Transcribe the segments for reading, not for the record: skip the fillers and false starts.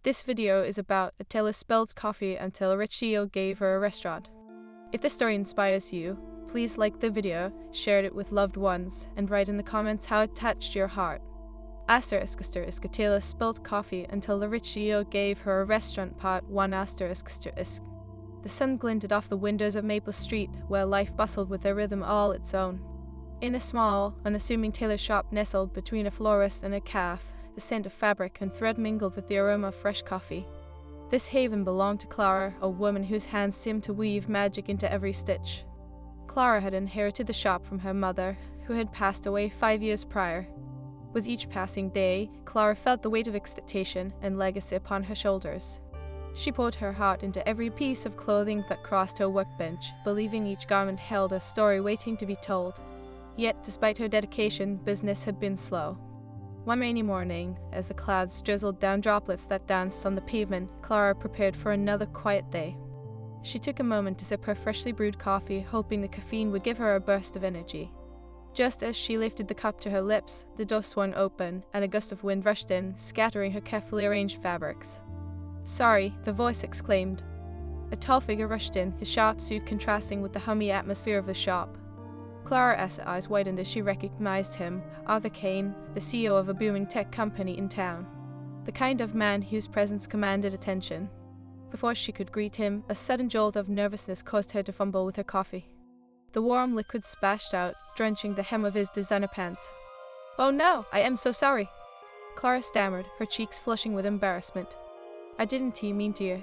This video is about a Tailor spilled coffee until a rich CEO gave her a restaurant. If this story inspires you, please like the video, share it with loved ones, and write in the comments how it touched your heart. ***** Tailor spilled coffee until the rich CEO gave her a restaurant. Part 1 *****. The sun glinted off the windows of Maple Street, where life bustled with a rhythm all its own. In a small, unassuming tailor shop nestled between a florist and a cafe, the scent of fabric and thread mingled with the aroma of fresh coffee. This haven belonged to Clara, a woman whose hands seemed to weave magic into every stitch. Clara had inherited the shop from her mother, who had passed away 5 years prior. With each passing day, Clara felt the weight of expectation and legacy upon her shoulders. She poured her heart into every piece of clothing that crossed her workbench, believing each garment held a story waiting to be told. Yet, despite her dedication, business had been slow. One rainy morning, as the clouds drizzled down droplets that danced on the pavement, Clara prepared for another quiet day. She took a moment to sip her freshly brewed coffee, hoping the caffeine would give her a burst of energy. Just as she lifted the cup to her lips, the door swung open, and a gust of wind rushed in, scattering her carefully arranged fabrics. "Sorry," the voice exclaimed. A tall figure rushed in, his sharp suit contrasting with the hummy atmosphere of the shop. Clara's eyes widened as she recognized him, Arthur Kane, the CEO of a booming tech company in town. The kind of man whose presence commanded attention. Before she could greet him, a sudden jolt of nervousness caused her to fumble with her coffee. The warm liquid splashed out, drenching the hem of his designer pants. "Oh no, I am so sorry," Clara stammered, her cheeks flushing with embarrassment. "I didn't mean to."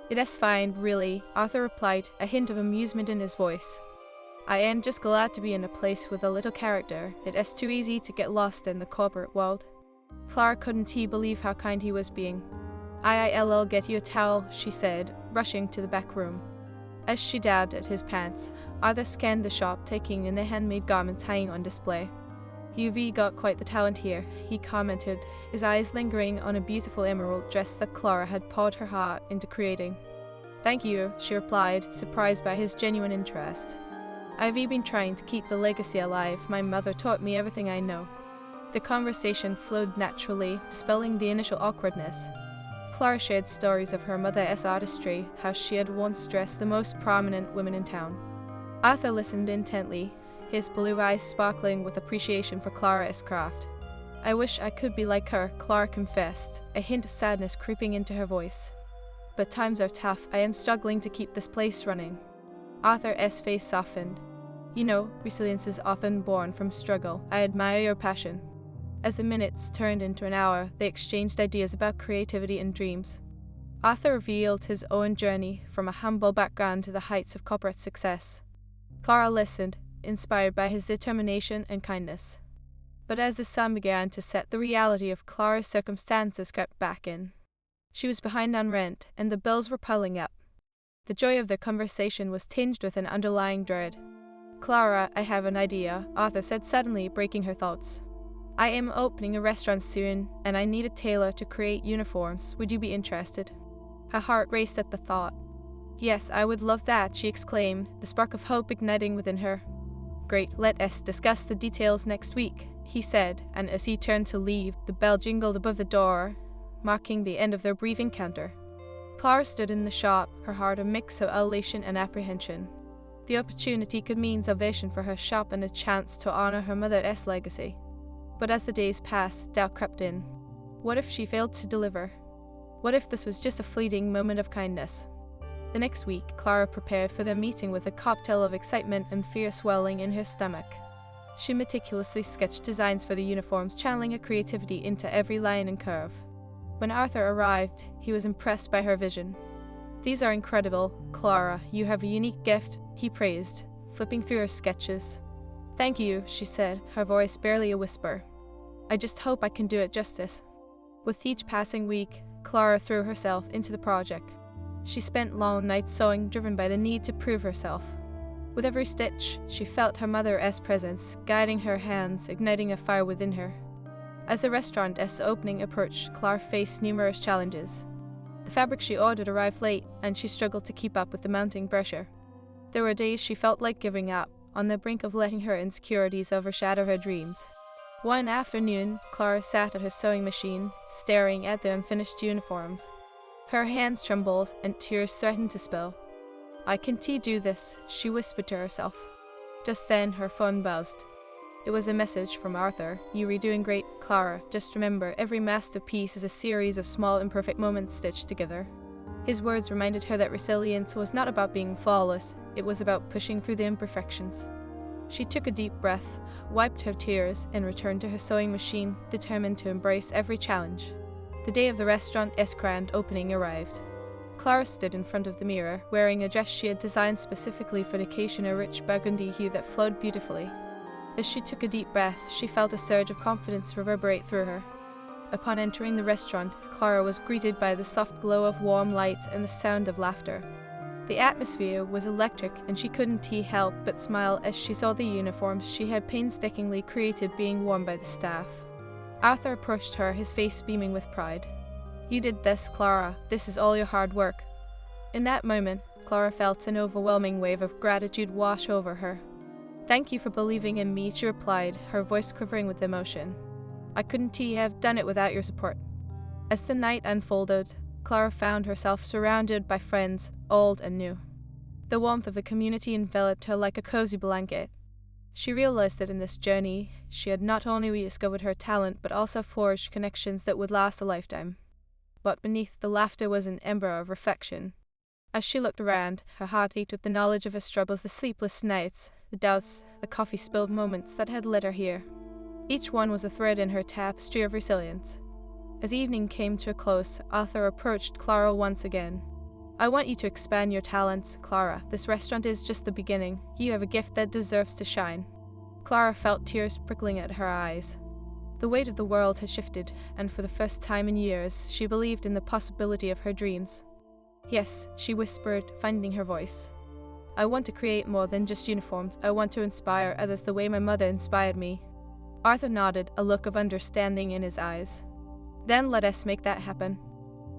"It's fine, really," Arthur replied, a hint of amusement in his voice. "I am just glad to be in a place with a little character. It is too easy to get lost in the corporate world." Clara couldn't believe how kind he was being. "I'll get you a towel," she said, rushing to the back room. As she dabbed at his pants, Arthur scanned the shop, taking in the handmade garments hanging on display. "You've got quite the talent here," he commented, his eyes lingering on a beautiful emerald dress that Clara had poured her heart into creating. "Thank you," she replied, surprised by his genuine interest. "I've been trying to keep the legacy alive. My mother taught me everything I know." The conversation flowed naturally, dispelling the initial awkwardness. Clara shared stories of her mother's artistry, how she had once dressed the most prominent women in town. Arthur listened intently, his blue eyes sparkling with appreciation for Clara's craft. "I wish I could be like her," Clara confessed, a hint of sadness creeping into her voice. "But times are tough. I am struggling to keep this place running." Arthur's face softened. "You know, resilience is often born from struggle. I admire your passion." As the minutes turned into an hour, they exchanged ideas about creativity and dreams. Arthur revealed his own journey from a humble background to the heights of corporate success. Clara listened, inspired by his determination and kindness. But as the sun began to set, the reality of Clara's circumstances crept back in. She was behind on rent, and the bills were piling up. The joy of their conversation was tinged with an underlying dread. "Clara, I have an idea," Arthur said suddenly, breaking her thoughts. "I am opening a restaurant soon, and I need a tailor to create uniforms. Would you be interested?" Her heart raced at the thought. "Yes, I would love that," she exclaimed, the spark of hope igniting within her. "Great, let us discuss the details next week," he said, and as he turned to leave, the bell jingled above the door, marking the end of their brief encounter. Clara stood in the shop, her heart a mix of elation and apprehension. The opportunity could mean salvation for her shop and a chance to honor her mother's legacy. But as the days passed, doubt crept in. What if she failed to deliver? What if this was just a fleeting moment of kindness? The next week, Clara prepared for their meeting with a cocktail of excitement and fear swelling in her stomach. She meticulously sketched designs for the uniforms, channeling her creativity into every line and curve. When Arthur arrived, he was impressed by her vision. "These are incredible, Clara. You have a unique gift," he praised, flipping through her sketches. "Thank you," she said, her voice barely a whisper. "I just hope I can do it justice." With each passing week, Clara threw herself into the project. She spent long nights sewing, driven by the need to prove herself. With every stitch, she felt her mother's presence, guiding her hands, igniting a fire within her. As the restaurant's opening approached, Clara faced numerous challenges. The fabric she ordered arrived late, and she struggled to keep up with the mounting pressure. There were days she felt like giving up, on the brink of letting her insecurities overshadow her dreams. One afternoon, Clara sat at her sewing machine, staring at the unfinished uniforms. Her hands trembled and tears threatened to spill. "I can't do this," she whispered to herself. Just then, her phone buzzed. It was a message from Arthur. "You're doing great, Clara. Just remember, every masterpiece is a series of small imperfect moments stitched together." His words reminded her that resilience was not about being flawless, it was about pushing through the imperfections. She took a deep breath, wiped her tears, and returned to her sewing machine, determined to embrace every challenge. The day of the restaurant's grand opening arrived. Clara stood in front of the mirror, wearing a dress she had designed specifically for the occasion, a rich burgundy hue that flowed beautifully. As she took a deep breath, she felt a surge of confidence reverberate through her. Upon entering the restaurant, Clara was greeted by the soft glow of warm lights and the sound of laughter. The atmosphere was electric, and she couldn't help but smile as she saw the uniforms she had painstakingly created being worn by the staff. Arthur approached her, his face beaming with pride. "You did this, Clara. This is all your hard work." In that moment, Clara felt an overwhelming wave of gratitude wash over her. "Thank you for believing in me," she replied, her voice quivering with emotion. "I couldn't have done it without your support." As the night unfolded, Clara found herself surrounded by friends, old and new. The warmth of the community enveloped her like a cozy blanket. She realized that in this journey, she had not only rediscovered her talent but also forged connections that would last a lifetime. But beneath the laughter was an ember of reflection. As she looked around, her heart ached with the knowledge of her struggles, the sleepless nights, the doubts, the coffee-spilled moments that had led her here. Each one was a thread in her tapestry of resilience. As evening came to a close, Arthur approached Clara once again. "I want you to expand your talents, Clara. This restaurant is just the beginning. You have a gift that deserves to shine." Clara felt tears prickling at her eyes. The weight of the world had shifted, and for the first time in years, she believed in the possibility of her dreams. "Yes," she whispered, finding her voice. "I want to create more than just uniforms. I want to inspire others the way my mother inspired me." Arthur nodded, a look of understanding in his eyes. "Then let us make that happen."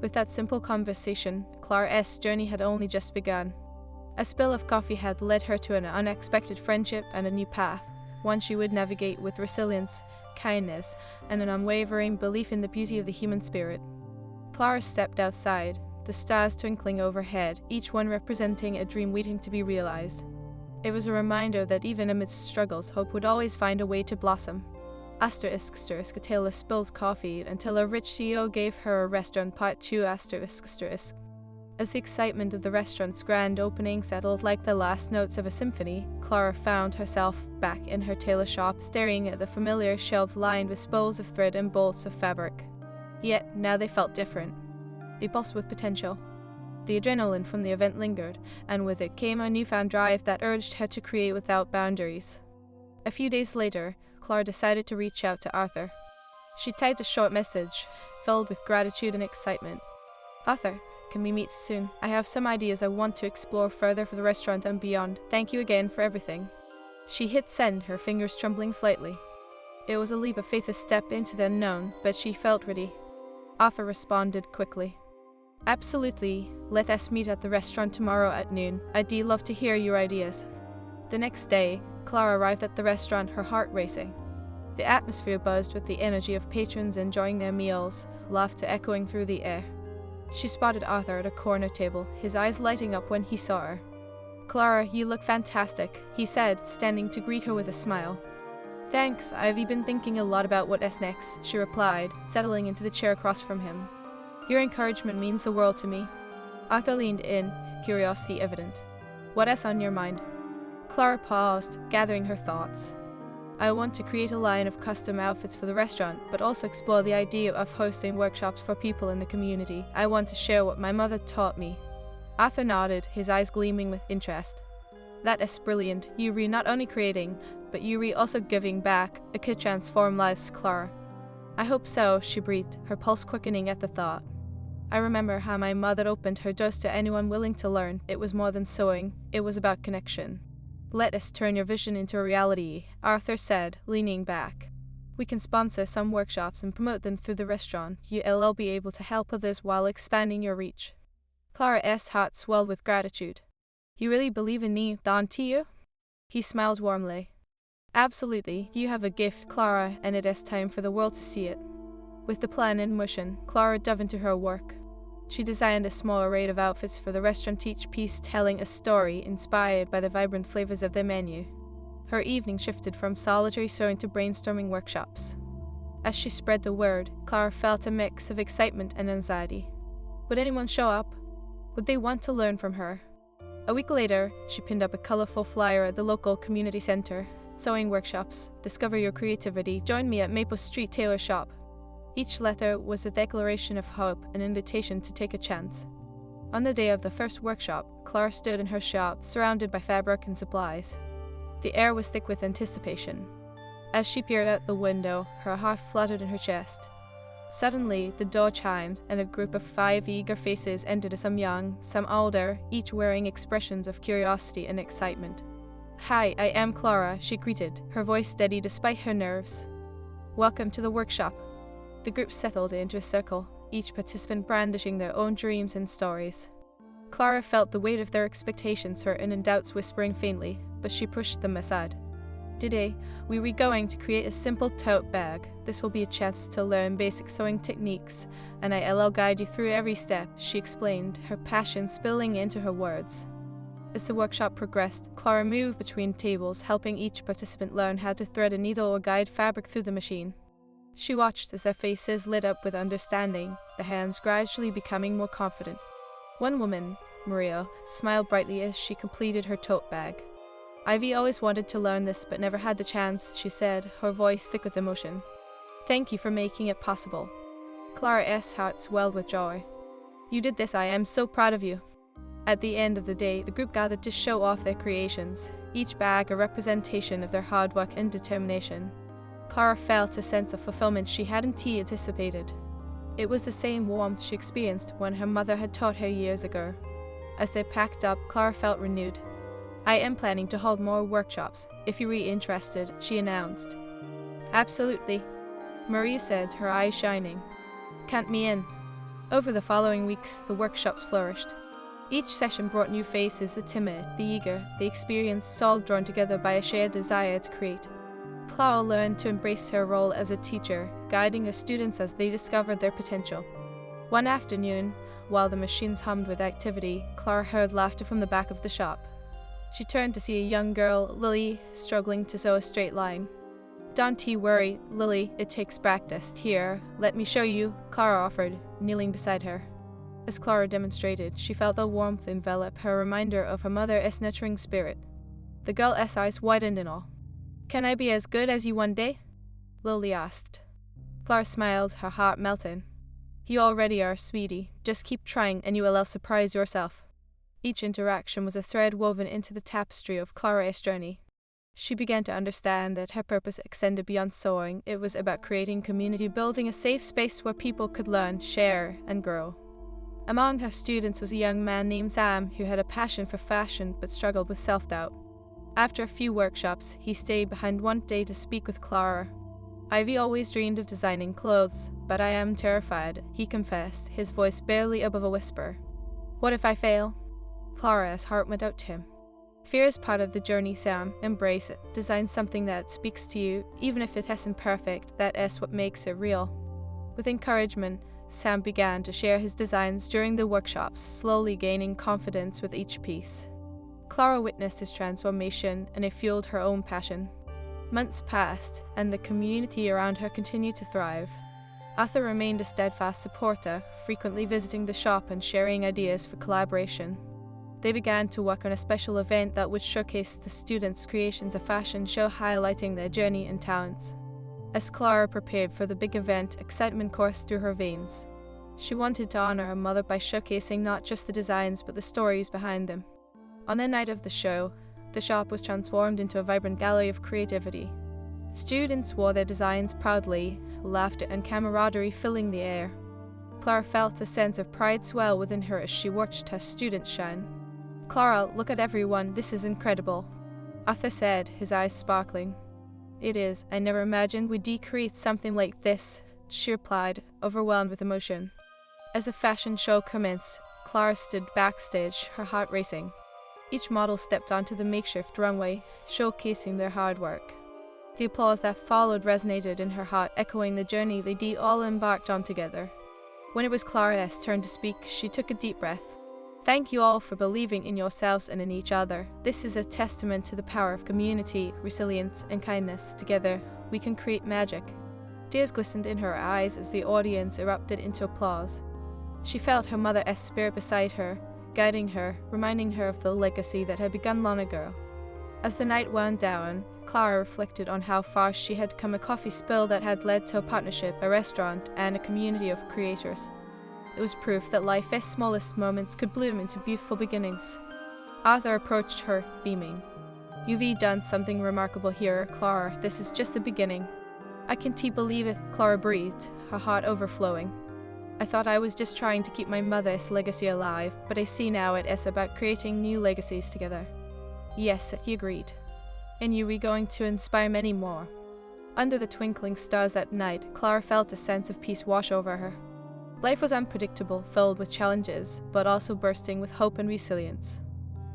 With that simple conversation, Clara's journey had only just begun. A spill of coffee had led her to an unexpected friendship and a new path, one she would navigate with resilience, kindness, and an unwavering belief in the beauty of the human spirit. Clara stepped outside, the stars twinkling overhead, each one representing a dream waiting to be realized. It was a reminder that even amidst struggles, hope would always find a way to blossom. Asterisk, asterisk, Tailor spilled coffee until a rich CEO gave her a restaurant part 2 asterisk, asterisk. As the excitement of the restaurant's grand opening settled like the last notes of a symphony, Clara found herself back in her tailor shop, staring at the familiar shelves lined with spools of thread and bolts of fabric. Yet, now they felt different. They pulsed with potential. The adrenaline from the event lingered, and with it came a newfound drive that urged her to create without boundaries. A few days later, Clara decided to reach out to Arthur. She typed a short message, filled with gratitude and excitement. "Arthur, can we meet soon? I have some ideas I want to explore further for the restaurant and beyond. Thank you again for everything." She hit send, her fingers trembling slightly. It was a leap of faith, a step into the unknown, but she felt ready. Arthur responded quickly. "Absolutely. Let us meet at the restaurant tomorrow at noon. I'd love to hear your ideas." The next day, Clara arrived at the restaurant, her heart racing. The atmosphere buzzed with the energy of patrons enjoying their meals, laughter echoing through the air. She spotted Arthur at a corner table, his eyes lighting up when he saw her. "Clara, you look fantastic," he said, standing to greet her with a smile. "Thanks, I've been thinking a lot about what's next," she replied, settling into the chair across from him. "Your encouragement means the world to me." Arthur leaned in, curiosity evident. "What is on your mind?" Clara paused, gathering her thoughts. "I want to create a line of custom outfits for the restaurant, but also explore the idea of hosting workshops for people in the community. I want to share what my mother taught me." Arthur nodded, his eyes gleaming with interest. "That is brilliant. You're not only creating, but you're also giving back. It could transform lives, Clara." "I hope so," she breathed, her pulse quickening at the thought. "I remember how my mother opened her doors to anyone willing to learn. It was more than sewing, it was about connection." "Let us turn your vision into a reality," Arthur said, leaning back. "We can sponsor some workshops and promote them through the restaurant. You'll be able to help others while expanding your reach." Clara's heart swelled with gratitude. "You really believe in me, don't you?" He smiled warmly. Absolutely, you have a gift, Clara, and it is time for the world to see it. With the plan in motion, Clara dove into her work. She designed a small array of outfits for the restaurant, each piece telling a story inspired by the vibrant flavors of their menu. Her evening shifted from solitary sewing to brainstorming workshops. As she spread the word, Clara felt a mix of excitement and anxiety. Would anyone show up? Would they want to learn from her? A week later, she pinned up a colorful flyer at the local community center. Sewing workshops, discover your creativity, join me at Maple Street Tailor Shop. Each letter was a declaration of hope, an invitation to take a chance. On the day of the first workshop, Clara stood in her shop, surrounded by fabric and supplies. The air was thick with anticipation. As she peered out the window, her heart fluttered in her chest. Suddenly, the door chimed, and a group of 5 eager faces entered, some young, some older, each wearing expressions of curiosity and excitement. "Hi, I am Clara," she greeted, her voice steady despite her nerves. "Welcome to the workshop." The group settled into a circle, each participant brandishing their own dreams and stories. Clara felt the weight of their expectations hurt and doubts whispering faintly, but she pushed them aside. "Today, we are going to create a simple tote bag. This will be a chance to learn basic sewing techniques, and I'll guide you through every step," she explained, her passion spilling into her words. As the workshop progressed, Clara moved between tables, helping each participant learn how to thread a needle or guide fabric through the machine. She watched as their faces lit up with understanding, the hands gradually becoming more confident. One woman, Maria, smiled brightly as she completed her tote bag. "Ivy always wanted to learn this but never had the chance," she said, her voice thick with emotion. "Thank you for making it possible." Clara's heart swelled with joy. "You did this, I am so proud of you." At the end of the day, the group gathered to show off their creations, each bag a representation of their hard work and determination. Clara felt a sense of fulfillment she hadn't anticipated. It was the same warmth she experienced when her mother had taught her years ago. As they packed up, Clara felt renewed. "I am planning to hold more workshops, if you're interested," she announced. "Absolutely," Maria said, her eyes shining. "Count me in." Over the following weeks, the workshops flourished. Each session brought new faces, the timid, the eager, the experienced, all drawn together by a shared desire to create. Clara learned to embrace her role as a teacher, guiding her students as they discovered their potential. One afternoon, while the machines hummed with activity, Clara heard laughter from the back of the shop. She turned to see a young girl, Lily, struggling to sew a straight line. "Don't you worry, Lily, it takes practice. Here, let me show you," Clara offered, kneeling beside her. As Clara demonstrated, she felt the warmth envelop her, a reminder of her mother's nurturing spirit. The girl's eyes widened in awe. "Can I be as good as you one day?" Lily asked. Clara smiled, her heart melted. "You already are, sweetie. Just keep trying and you will surprise yourself." Each interaction was a thread woven into the tapestry of Clara's journey. She began to understand that her purpose extended beyond sewing. It was about creating community, building a safe space where people could learn, share, and grow. Among her students was a young man named Sam who had a passion for fashion but struggled with self-doubt. After a few workshops, he stayed behind one day to speak with Clara. "Ivy always dreamed of designing clothes, but I am terrified," he confessed, his voice barely above a whisper. "What if I fail?" Clara's heart went out to him. "Fear is part of the journey, Sam. Embrace it. Design something that speaks to you, even if it isn't perfect. That is what makes it real." With encouragement, Sam began to share his designs during the workshops, slowly gaining confidence with each piece. Clara witnessed his transformation, and it fueled her own passion. Months passed, and the community around her continued to thrive. Arthur remained a steadfast supporter, frequently visiting the shop and sharing ideas for collaboration. They began to work on a special event that would showcase the students' creations, a fashion show highlighting their journey and talents. As Clara prepared for the big event, excitement coursed through her veins. She wanted to honor her mother by showcasing not just the designs but the stories behind them. On the night of the show, the shop was transformed into a vibrant gallery of creativity. Students wore their designs proudly, laughter and camaraderie filling the air. Clara felt a sense of pride swell within her as she watched her students shine. "Clara, look at everyone, this is incredible," Arthur said, his eyes sparkling. "It is. I never imagined we'd create something like this," she replied, overwhelmed with emotion. As the fashion show commenced, Clara stood backstage, her heart racing. Each model stepped onto the makeshift runway, showcasing their hard work. The applause that followed resonated in her heart, echoing the journey they all embarked on together. When it was Clara's turn to speak, she took a deep breath. Thank you all for believing in yourselves and in each other. This is a testament to the power of community, resilience, and kindness. Together, we can create magic. Tears glistened in her eyes as the audience erupted into applause. She felt her mother's spirit beside her, guiding her, reminding her of the legacy that had begun long ago. As the night wound down, Clara reflected on how far she had come, a coffee spill that had led to a partnership, a restaurant, and a community of creators. It was proof that life's smallest moments could bloom into beautiful beginnings. Arthur approached her, beaming. You've done something remarkable here, Clara. This is just the beginning. I can't believe it, Clara breathed, her heart overflowing. I thought I was just trying to keep my mother's legacy alive, but I see now it is about creating new legacies together. Yes, he agreed. And you were going to inspire many more. Under the twinkling stars that night, Clara felt a sense of peace wash over her. Life was unpredictable, filled with challenges, but also bursting with hope and resilience.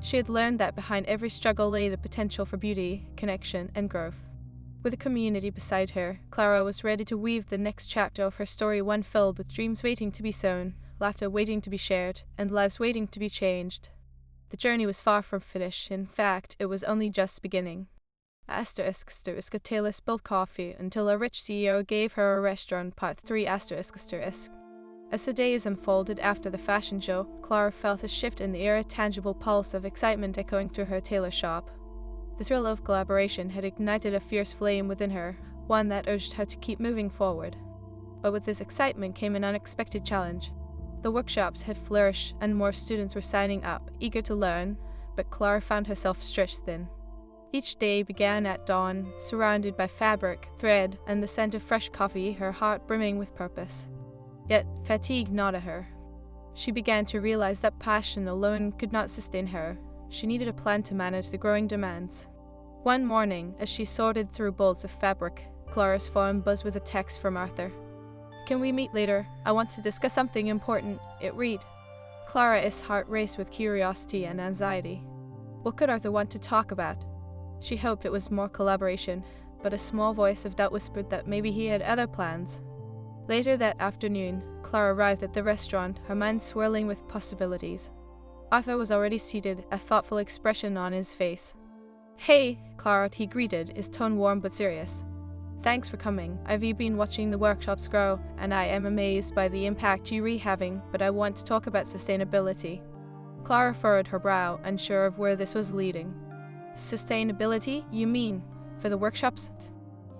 She had learned that behind every struggle lay the potential for beauty, connection, and growth. With a community beside her, Clara was ready to weave the next chapter of her story, one filled with dreams waiting to be sown, laughter waiting to be shared, and lives waiting to be changed. The journey was far from finished. In fact, it was only just beginning. Tailor spilled coffee until a rich CEO gave her a restaurant. Part 3. As the days unfolded after the fashion show, Clara felt a shift in the air, a tangible pulse of excitement echoing through her tailor shop. The thrill of collaboration had ignited a fierce flame within her, one that urged her to keep moving forward. But with this excitement came an unexpected challenge. The workshops had flourished and more students were signing up, eager to learn, but Clara found herself stretched thin. Each day began at dawn, surrounded by fabric, thread, and the scent of fresh coffee, her heart brimming with purpose. Yet fatigue gnawed at her. She began to realize that passion alone could not sustain her. She needed a plan to manage the growing demands. One morning, as she sorted through bolts of fabric, Clara's phone buzzed with a text from Arthur. Can we meet later? I want to discuss something important, it read. Clara's heart raced with curiosity and anxiety. What could Arthur want to talk about? She hoped it was more collaboration, but a small voice of doubt whispered that maybe he had other plans. Later that afternoon, Clara arrived at the restaurant, her mind swirling with possibilities. Arthur was already seated, a thoughtful expression on his face. Hey, Clara, he greeted, his tone warm but serious. Thanks for coming. I've been watching the workshops grow, and I am amazed by the impact you're having, but I want to talk about sustainability. Clara furrowed her brow, unsure of where this was leading. Sustainability, you mean? For the workshops?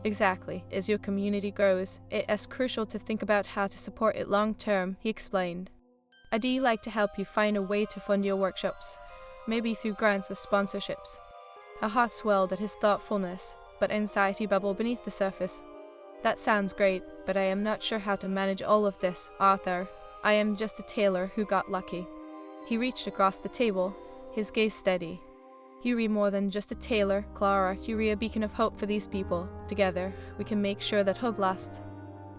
Exactly. As your community grows, it is crucial to think about how to support it long term, he explained. I'd like to help you find a way to fund your workshops, maybe through grants or sponsorships. Her heart swelled at his thoughtfulness, but anxiety bubbled beneath the surface. That sounds great, but I am not sure how to manage all of this, Arthur. I am just a tailor who got lucky. He reached across the table, his gaze steady. You're more than just a tailor, Clara. You're a beacon of hope for these people. Together, we can make sure that hope lasts.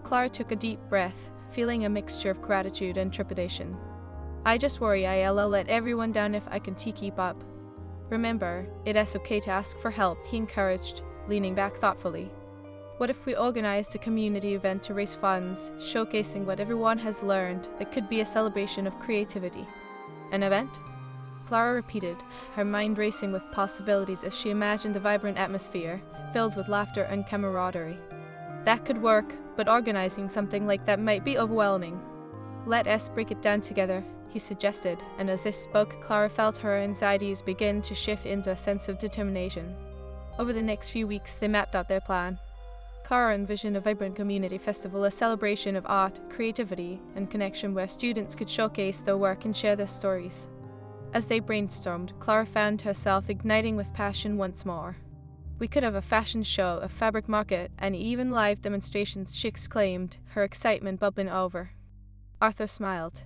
Clara took a deep breath, feeling a mixture of gratitude and trepidation. I just worry I'll let everyone down if I can keep up. Remember, it is okay to ask for help, he encouraged, leaning back thoughtfully. What if we organized a community event to raise funds, showcasing what everyone has learned? It could be a celebration of creativity. An event? Clara repeated, her mind racing with possibilities as she imagined the vibrant atmosphere, filled with laughter and camaraderie. That could work, but organizing something like that might be overwhelming. Let us break it down together, he suggested, and as they spoke, Clara felt her anxieties begin to shift into a sense of determination. Over the next few weeks, they mapped out their plan. Clara envisioned a vibrant community festival, a celebration of art, creativity, and connection where students could showcase their work and share their stories. As they brainstormed, Clara found herself igniting with passion once more. We could have a fashion show, a fabric market, and even live demonstrations, she exclaimed, her excitement bubbling over. Arthur smiled.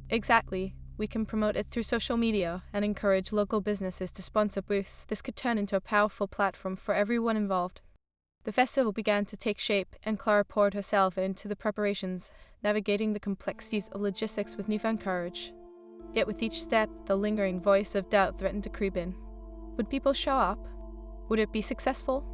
Exactly. We can promote it through social media and encourage local businesses to sponsor booths. This could turn into a powerful platform for everyone involved. The festival began to take shape, and Clara poured herself into the preparations, navigating the complexities of logistics with newfound courage. Yet with each step, the lingering voice of doubt threatened to creep in. Would people show up? Would it be successful?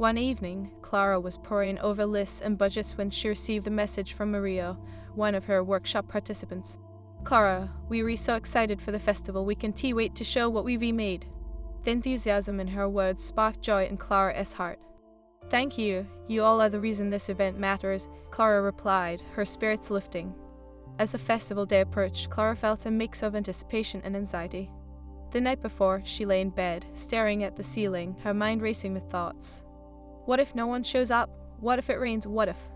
One evening, Clara was poring over lists and budgets when she received a message from Maria, one of her workshop participants. "Clara, we were so excited for the festival, we can't wait to show what we've made." The enthusiasm in her words sparked joy in Clara's heart. "Thank you, you all are the reason this event matters," Clara replied, her spirits lifting. As the festival day approached, Clara felt a mix of anticipation and anxiety. The night before, she lay in bed, staring at the ceiling, her mind racing with thoughts. What if no one shows up? What if it rains? What if?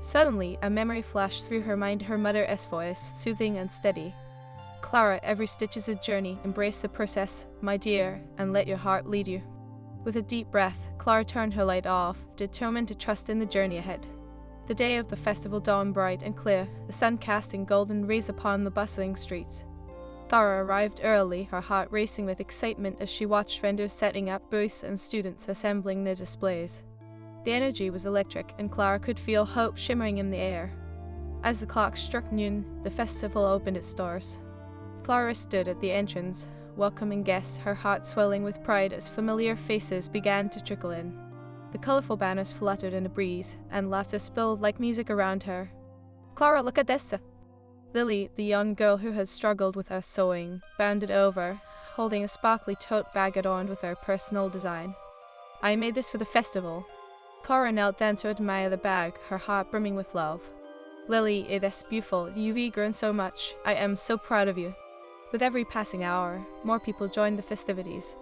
Suddenly, a memory flashed through her mind, her mother's voice, soothing and steady. "Clara, every stitch is a journey. Embrace the process, my dear, and let your heart lead you." With a deep breath, Clara turned her light off, determined to trust in the journey ahead. The day of the festival dawned bright and clear, the sun casting golden rays upon the bustling streets. Clara arrived early, her heart racing with excitement as she watched vendors setting up booths and students assembling their displays. The energy was electric, and Clara could feel hope shimmering in the air. As the clock struck noon, the festival opened its doors. Clara stood at the entrance, welcoming guests, her heart swelling with pride as familiar faces began to trickle in. The colorful banners fluttered in the breeze, and laughter spilled like music around her. "Clara, look at this!" Lily, the young girl who had struggled with her sewing, bounded over, holding a sparkly tote bag adorned with her personal design. "I made this for the festival." Clara knelt down to admire the bag, her heart brimming with love. "Lily, it is beautiful. You've grown so much. I am so proud of you." With every passing hour, more people joined the festivities.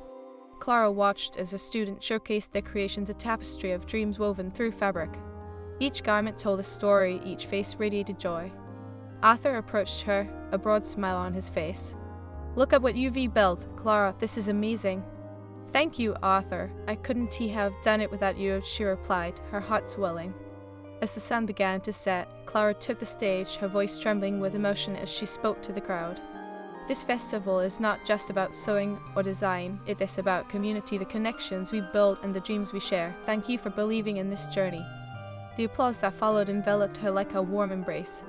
Clara watched as her students showcased their creations, a tapestry of dreams woven through fabric. Each garment told a story, each face radiated joy. Arthur approached her, a broad smile on his face. "Look at what you've built, Clara. This is amazing." "Thank you, Arthur. I couldn't have done it without you," she replied, her heart swelling. As the sun began to set, Clara took the stage, her voice trembling with emotion as she spoke to the crowd. "This festival is not just about sewing or design, it is about community, the connections we build and the dreams we share. Thank you for believing in this journey." The applause that followed enveloped her like a warm embrace.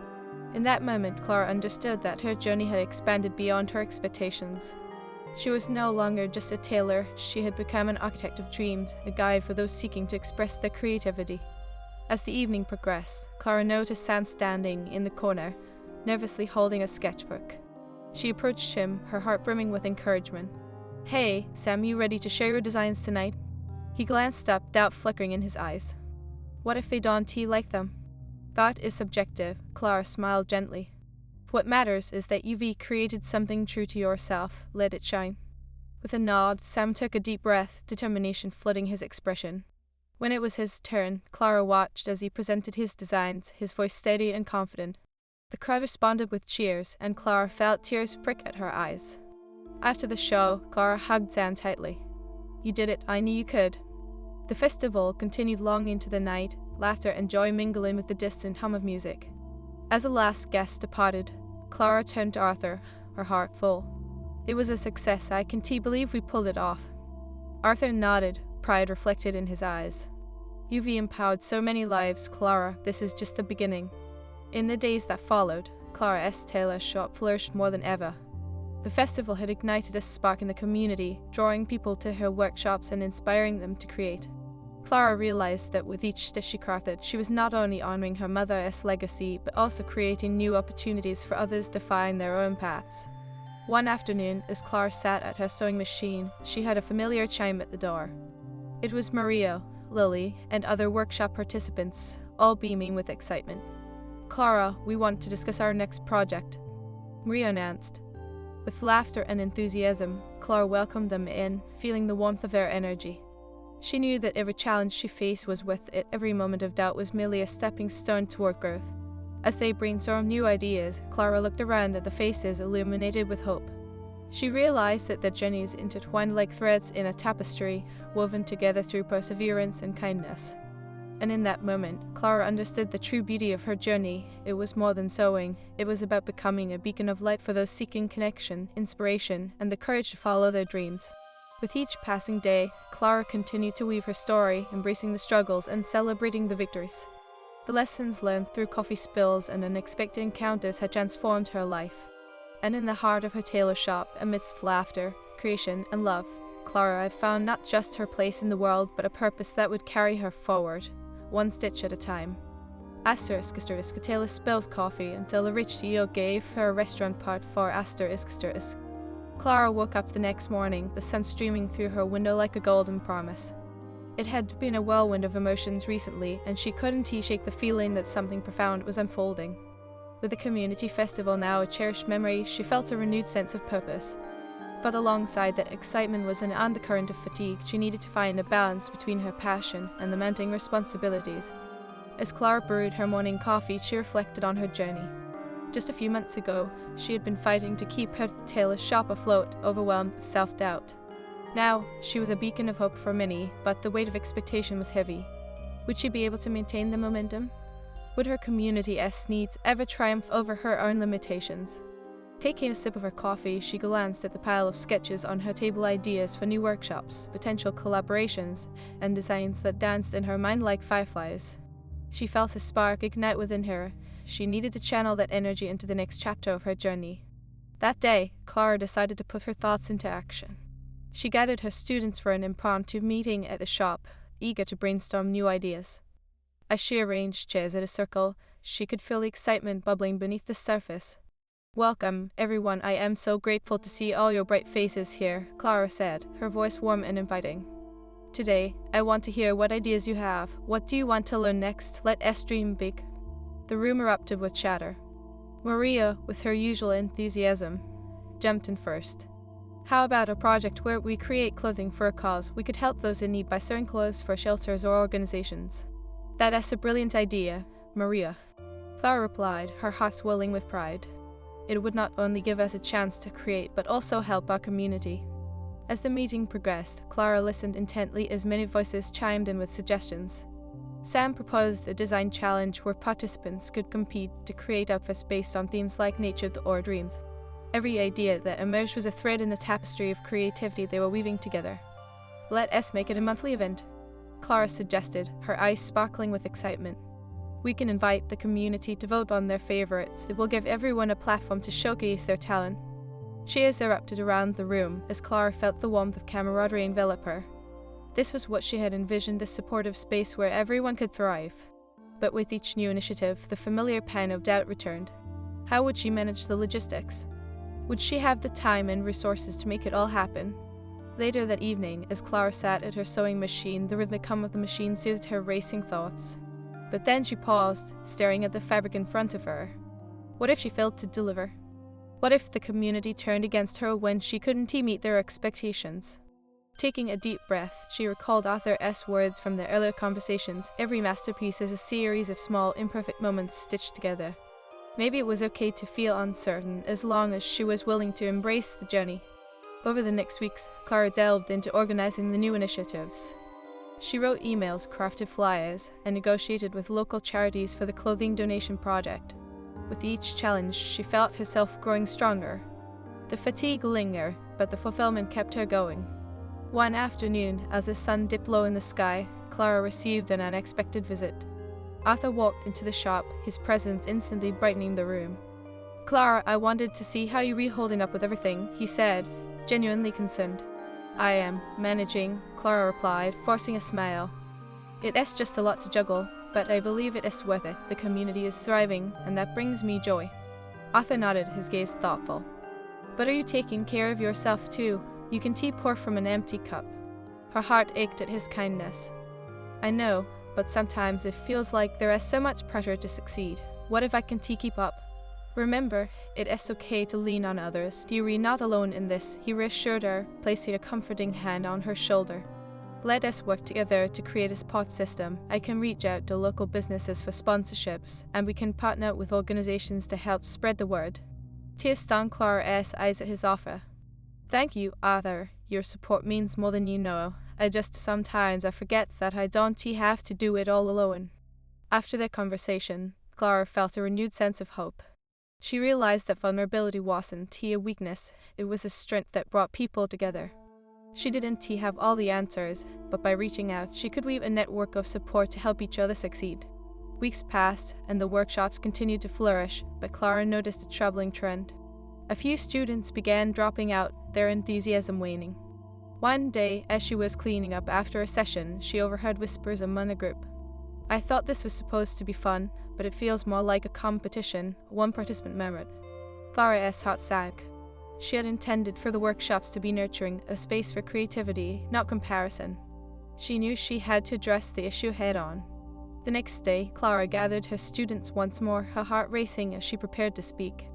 In that moment, Clara understood that her journey had expanded beyond her expectations. She was no longer just a tailor, she had become an architect of dreams, a guide for those seeking to express their creativity. As the evening progressed, Clara noticed Sam standing in the corner, nervously holding a sketchbook. She approached him, her heart brimming with encouragement. "Hey, Sam, you ready to share your designs tonight?" He glanced up, doubt flickering in his eyes. "What if they don't like them?" "That is subjective," Clara smiled gently. "What matters is that you've created something true to yourself. Let it shine." With a nod, Sam took a deep breath, determination flooding his expression. When it was his turn, Clara watched as he presented his designs, his voice steady and confident. The crowd responded with cheers, and Clara felt tears prick at her eyes. After the show, Clara hugged Sam tightly. "You did it, I knew you could." The festival continued long into the night, laughter and joy mingling with the distant hum of music. As the last guest departed, Clara turned to Arthur, her heart full. "It was a success. I can't believe we pulled it off." Arthur nodded, pride reflected in his eyes. "You've empowered so many lives, Clara. This is just the beginning." In the days that followed, Clara's Tailor shop flourished more than ever. The festival had ignited a spark in the community, drawing people to her workshops and inspiring them to create. Clara realized that with each stitch she crafted, she was not only honoring her mother's legacy, but also creating new opportunities for others to find their own paths. One afternoon, as Clara sat at her sewing machine, she heard a familiar chime at the door. It was Maria, Lily, and other workshop participants, all beaming with excitement. "Clara, we want to discuss our next project," Maria announced. With laughter and enthusiasm, Clara welcomed them in, feeling the warmth of their energy. She knew that every challenge she faced was worth it, every moment of doubt was merely a stepping stone toward growth. As they brainstormed new ideas, Clara looked around at the faces illuminated with hope. She realized that their journeys intertwined like threads in a tapestry, woven together through perseverance and kindness. And in that moment, Clara understood the true beauty of her journey. It was more than sewing. It was about becoming a beacon of light for those seeking connection, inspiration, and the courage to follow their dreams. With each passing day, Clara continued to weave her story, embracing the struggles and celebrating the victories. The lessons learned through coffee spills and unexpected encounters had transformed her life. And in the heart of her tailor shop, amidst laughter, creation, and love, Clara had found not just her place in the world, but a purpose that would carry her forward, one stitch at a time. Tailor spilled coffee until the rich CEO gave her a restaurant part for Clara woke up the next morning, the sun streaming through her window like a golden promise. It had been a whirlwind of emotions recently, and she couldn't shake the feeling that something profound was unfolding. With the community festival now a cherished memory, she felt a renewed sense of purpose. But alongside that excitement was an undercurrent of fatigue. She needed to find a balance between her passion and the mounting responsibilities. As Clara brewed her morning coffee, she reflected on her journey. Just a few months ago, she had been fighting to keep her tailor shop afloat, overwhelmed with self-doubt. Now, she was a beacon of hope for many, but the weight of expectation was heavy. Would she be able to maintain the momentum? Would her community's needs ever triumph over her own limitations? Taking a sip of her coffee, she glanced at the pile of sketches on her table, ideas for new workshops, potential collaborations, and designs that danced in her mind like fireflies. She felt a spark ignite within her. She needed to channel that energy into the next chapter of her journey. That day, Clara decided to put her thoughts into action. She gathered her students for an impromptu meeting at the shop, eager to brainstorm new ideas. As she arranged chairs in a circle, she could feel the excitement bubbling beneath the surface. "Welcome, everyone. I am so grateful to see all your bright faces here," Clara said, her voice warm and inviting. "Today, I want to hear what ideas you have. What do you want to learn next? Let us dream big." The room erupted with chatter. Maria, with her usual enthusiasm, jumped in first. "How about a project where we create clothing for a cause? We could help those in need by sewing clothes for shelters or organizations." "That is a brilliant idea, Maria," Clara replied, her heart swelling with pride. "It would not only give us a chance to create, but also help our community." As the meeting progressed, Clara listened intently as many voices chimed in with suggestions. Sam proposed a design challenge where participants could compete to create outfits based on themes like nature or dreams. Every idea that emerged was a thread in the tapestry of creativity they were weaving together. "Let us make it a monthly event," Clara suggested, her eyes sparkling with excitement. "We can invite the community to vote on their favorites. It will give everyone a platform to showcase their talent." Cheers erupted around the room as Clara felt the warmth of camaraderie envelop her. This was what she had envisioned, a supportive space where everyone could thrive. But with each new initiative, the familiar pang of doubt returned. How would she manage the logistics? Would she have the time and resources to make it all happen? Later that evening, as Clara sat at her sewing machine, the rhythmic hum of the machine soothed her racing thoughts. But then she paused, staring at the fabric in front of her. What if she failed to deliver? What if the community turned against her when she couldn't meet their expectations? Taking a deep breath, she recalled Arthur S. words from their earlier conversations. Every masterpiece is a series of small, imperfect moments stitched together. Maybe it was okay to feel uncertain, as long as she was willing to embrace the journey. Over the next weeks, Clara delved into organizing the new initiatives. She wrote emails, crafted flyers, and negotiated with local charities for the clothing donation project. With each challenge, she felt herself growing stronger. The fatigue lingered, but the fulfillment kept her going. One afternoon, as the sun dipped low in the sky, Clara received an unexpected visit. Arthur walked into the shop, his presence instantly brightening the room. "Clara, I wanted to see how you're holding up with everything," he said, genuinely concerned. "I am managing," Clara replied, forcing a smile. "It is just a lot to juggle, but I believe it is worth it. The community is thriving, and that brings me joy." Arthur nodded, his gaze thoughtful. "But are you taking care of yourself too? You can pour from an empty cup." Her heart ached at his kindness. "I know, but sometimes it feels like there is so much pressure to succeed. What if I can keep up?" "Remember, it is okay to lean on others. You're not alone in this," he reassured her, placing a comforting hand on her shoulder. "Let us work together to create a support system. I can reach out to local businesses for sponsorships, and we can partner with organizations to help spread the word." Tears stung Clara's eyes at his offer. "Thank you, Arthur. Your support means more than you know. Sometimes I forget that I don't have to do it all alone." After their conversation, Clara felt a renewed sense of hope. She realized that vulnerability wasn't a weakness, it was a strength that brought people together. She didn't have all the answers, but by reaching out, she could weave a network of support to help each other succeed. Weeks passed, and the workshops continued to flourish, but Clara noticed a troubling trend. A few students began dropping out, their enthusiasm waning. One day, as she was cleaning up after a session, she overheard whispers among a group. "I thought this was supposed to be fun, but it feels more like a competition," one participant murmured. Clara's heart sank. She had intended for the workshops to be nurturing, a space for creativity, not comparison. She knew she had to address the issue head-on. The next day, Clara gathered her students once more, her heart racing as she prepared to speak.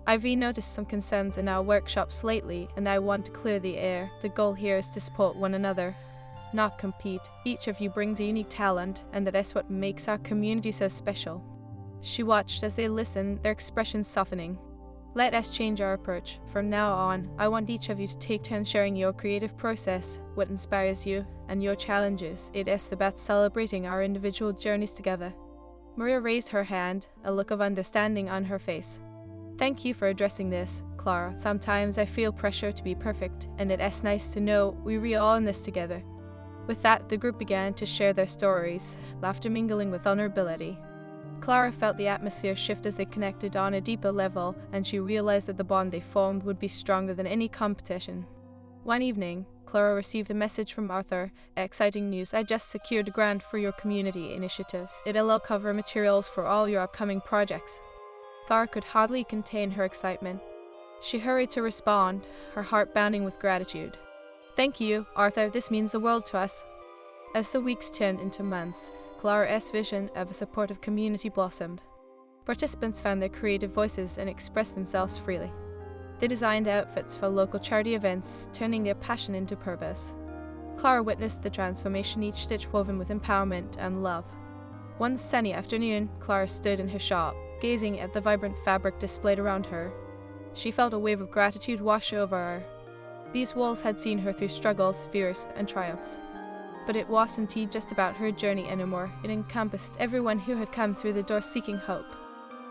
"I've noticed some concerns in our workshops lately, and I want to clear the air. The goal here is to support one another, not compete. Each of you brings a unique talent, and that is what makes our community so special." She watched as they listened, their expressions softening. "Let us change our approach. From now on, I want each of you to take turns sharing your creative process, what inspires you, and your challenges. It is about celebrating our individual journeys together." Maria raised her hand, a look of understanding on her face. "Thank you for addressing this, Clara. Sometimes I feel pressure to be perfect, and it is nice to know we're all in this together." With that, the group began to share their stories, laughter mingling with vulnerability. Clara felt the atmosphere shift as they connected on a deeper level, and she realized that the bond they formed would be stronger than any competition. One evening, Clara received a message from Arthur. "Exciting news, I just secured a grant for your community initiatives. It'll cover materials for all your upcoming projects." Clara could hardly contain her excitement. She hurried to respond, her heart bounding with gratitude. "Thank you, Arthur, this means the world to us." As the weeks turned into months, Clara's vision of a supportive community blossomed. Participants found their creative voices and expressed themselves freely. They designed outfits for local charity events, turning their passion into purpose. Clara witnessed the transformation, each stitch woven with empowerment and love. One sunny afternoon, Clara stood in her shop, gazing at the vibrant fabric displayed around her. She felt a wave of gratitude wash over her. These walls had seen her through struggles, fears, and triumphs. But it wasn't just about her journey anymore. It encompassed everyone who had come through the door seeking hope.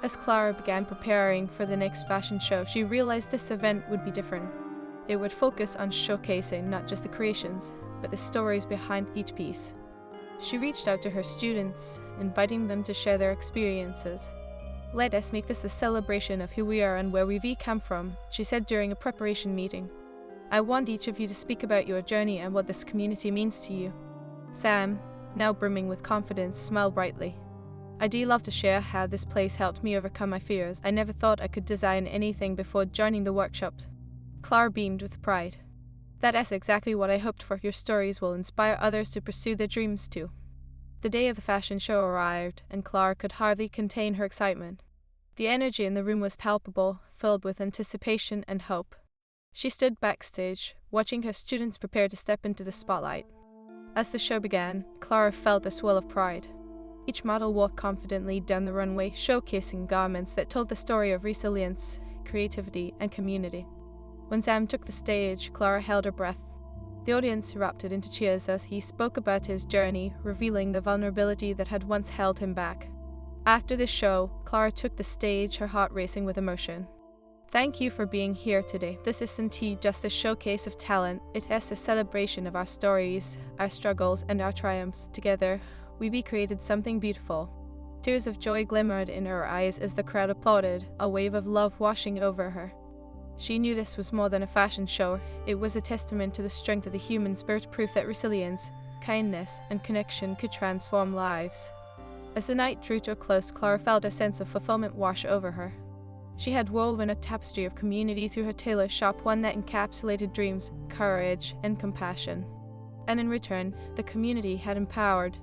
As Clara began preparing for the next fashion show, she realized this event would be different. It would focus on showcasing not just the creations, but the stories behind each piece. She reached out to her students, inviting them to share their experiences. "Let us make this a celebration of who we are and where we've come from," she said during a preparation meeting. "I want each of you to speak about your journey and what this community means to you." Sam, now brimming with confidence, smiled brightly. "I'd love to share how this place helped me overcome my fears. I never thought I could design anything before joining the workshops." Clara beamed with pride. "That is exactly what I hoped for. Your stories will inspire others to pursue their dreams too." The day of the fashion show arrived, and Clara could hardly contain her excitement. The energy in the room was palpable, filled with anticipation and hope. She stood backstage, watching her students prepare to step into the spotlight. As the show began, Clara felt a swell of pride. Each model walked confidently down the runway, showcasing garments that told the story of resilience, creativity, and community. When Sam took the stage, Clara held her breath. The audience erupted into cheers as he spoke about his journey, revealing the vulnerability that had once held him back. After the show, Clara took the stage, her heart racing with emotion. "Thank you for being here today. This isn't just a showcase of talent, it is a celebration of our stories, our struggles, and our triumphs. Together, we've created something beautiful." Tears of joy glimmered in her eyes as the crowd applauded, a wave of love washing over her. She knew this was more than a fashion show. It was a testament to the strength of the human spirit, proof that resilience, kindness, and connection could transform lives. As the night drew to a close, Clara felt a sense of fulfillment wash over her. She had woven a tapestry of community through her tailor shop, one that encapsulated dreams, courage, and compassion. And in return, the community had empowered,